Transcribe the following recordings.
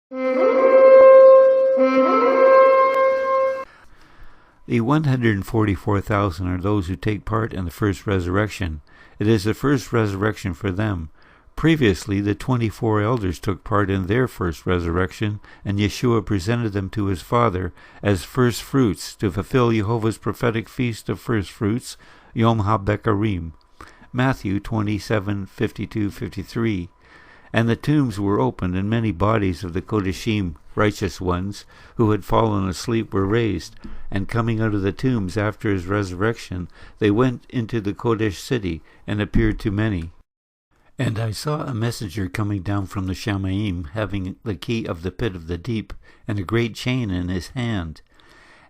The 144,000 are those who take part in the first resurrection. It is the first resurrection for them. Previously, the 24 elders took part in their first resurrection, and Yeshua presented them to his Father as first fruits to fulfill Jehovah's prophetic feast of first fruits, Yom HaBekarim. Matthew 27:52-53. And the tombs were opened, and many bodies of the Kodeshim, righteous ones, who had fallen asleep were raised. And coming out of the tombs after his resurrection, they went into the Kodesh city, and appeared to many. And I saw a messenger coming down from the Shamaim, having the key of the pit of the deep, and a great chain in his hand.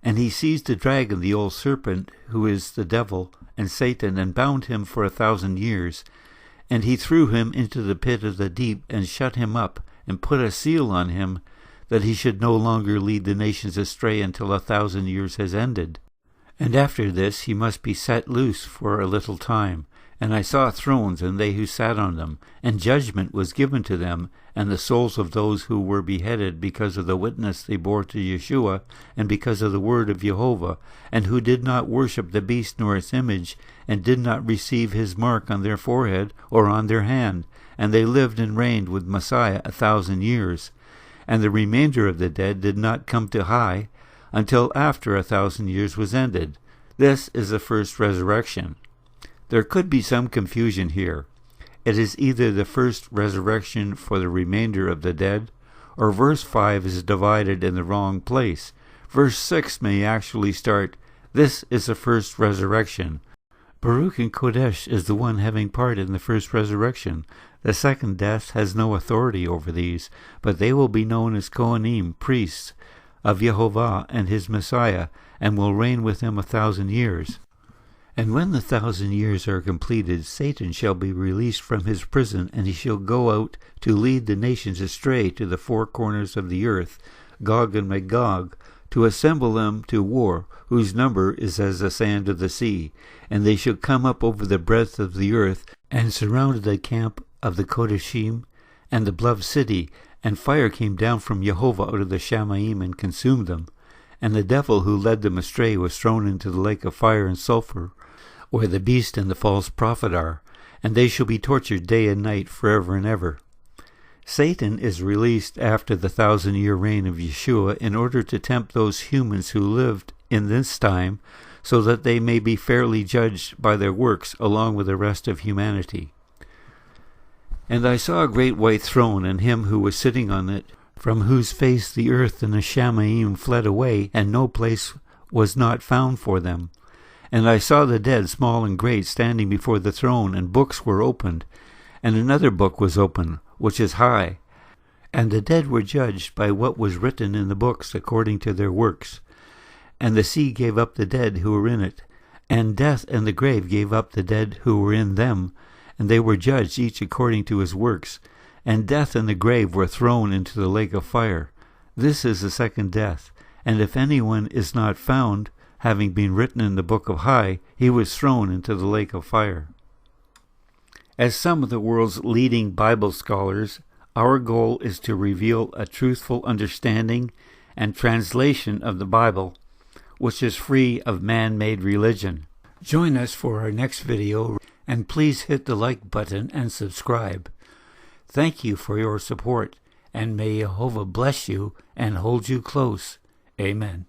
And he seized the dragon, the old serpent, who is the devil and Satan, and bound him for 1,000 years. And he threw him into the pit of the deep, and shut him up, and put a seal on him, that he should no longer lead the nations astray until 1,000 years has ended. And after this he must be set loose for a little time. And I saw thrones, and they who sat on them, and judgment was given to them, and the souls of those who were beheaded because of the witness they bore to Yeshua, and because of the word of Jehovah, and who did not worship the beast nor its image, and did not receive his mark on their forehead or on their hand. And they lived and reigned with Messiah 1,000 years. And the remainder of the dead did not come to high, until after 1,000 years was ended. This is the first resurrection. There could be some confusion here. It is either the first resurrection for the remainder of the dead, or verse 5 is divided in the wrong place. Verse 6 may actually start, "This is the first resurrection." Baruch and Kodesh is the one having part in the first resurrection. The second death has no authority over these, but they will be known as Kohanim, priests of Jehovah and his Messiah, and will reign with him 1,000 years. And when the 1,000 years are completed, Satan shall be released from his prison, and he shall go out to lead the nations astray to the four corners of the earth, Gog and Magog, to assemble them to war, whose number is as the sand of the sea. And they shall come up over the breadth of the earth, and surrounded the camp of the Kodeshim and the beloved city. And fire came down from Jehovah out of the Shamaim, and consumed them. And the devil who led them astray was thrown into the lake of fire and sulfur, where the beast and the false prophet are, and they shall be tortured day and night forever and ever. Satan is released after the 1,000-year reign of Yeshua in order to tempt those humans who lived in this time, so that they may be fairly judged by their works along with the rest of humanity. And I saw a great white throne, and him who was sitting on it, from whose face the earth and the Shamaim fled away, and no place was not found for them. And I saw the dead, small and great, standing before the throne, and books were opened. And another book was opened, which is high. And the dead were judged by what was written in the books according to their works. And the sea gave up the dead who were in it, and death and the grave gave up the dead who were in them, and they were judged each according to his works. And death and the grave were thrown into the lake of fire. This is the second death. And if anyone is not found, having been written in the book of High, he was thrown into the lake of fire. As some of the world's leading Bible scholars, our goal is to reveal a truthful understanding and translation of the Bible, which is free of man-made religion. Join us for our next video, and please hit the like button and subscribe. Thank you for your support, and may Jehovah bless you and hold you close. Amen.